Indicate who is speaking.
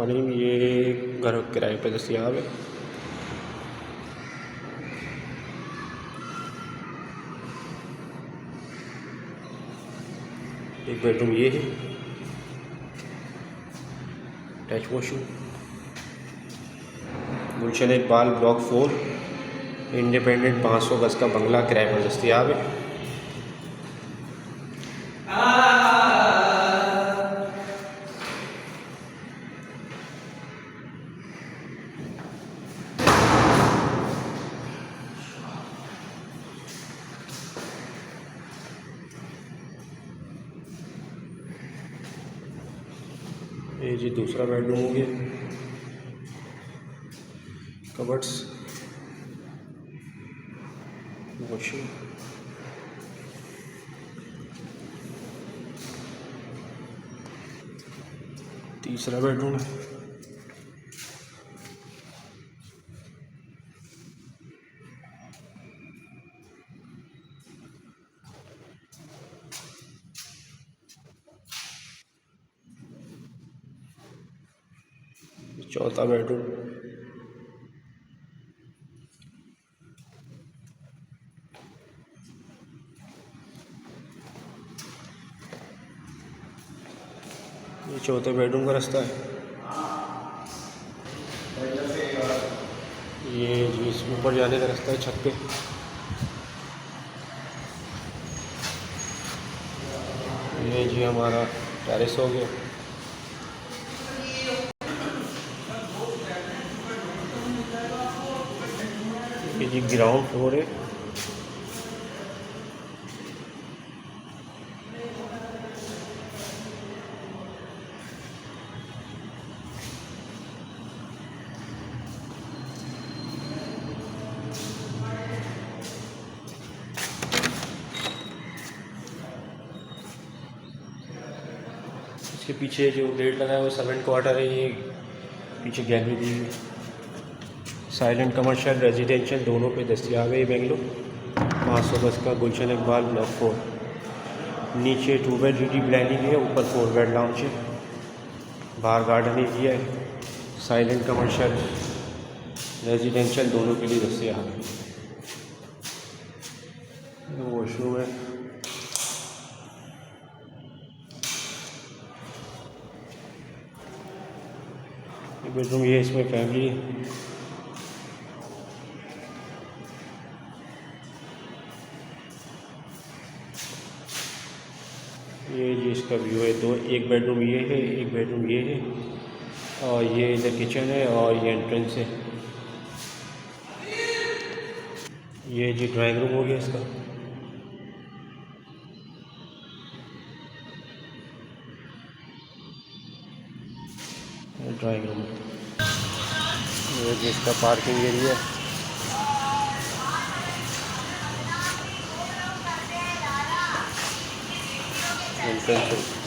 Speaker 1: अस्सलामुअलैकुम। ये घर किराए पर दस्तयाब है। एक बेडरूम ये है, अटैच वॉशरूम, गुलशन इकबाल ब्लॉक 4, इंडिपेंडेंट 500 गज का बंगला किराए पर दस्तयाब है। ये जी दूसरा बेडरूम हो गया, कबर्ड्स, वॉशरूम, तीसरा बेडरूम, चौथा बेडरूम, ये चौथे बेडरूम का रास्ता है। ये जी इस ऊपर जाने का रास्ता है छत पे। ये जी हमारा टेरेस हो गया। ये जी ग्राउंड फ्लोर है। इसके पीछे जो गेट लगा है वो सर्वेंट क्वार्टर है। ये पीछे गैलरी दी हुई, साइलेंट कमर्शियल रेजिडेंशियल दोनों पे दस्तयाब है। ये बेंगलोर 500 गज का गुलशन इकबाल ब्लॉक 4। नीचे 2 बेड ड्यूटी प्लानिंग है, ऊपर 4 बेड लाउंज है, बाहर गार्डन एरिया है। साइलेंट कमर्शियल रेजिडेंशियल दोनों के लिए दस्तयाब है। वॉशरूम है, बेडरूम ये इसमें फैमिली है। ये जी इसका व्यू है। एक बेडरूम ये है, एक बेडरूम ये है, और ये इधर किचन है और ये एंट्रेंस है। ये जी ड्राइंग रूम हो गया इसका। ड्राइंग रूम, ये जी इसका पार्किंग एरिया, एंट्रेंस है।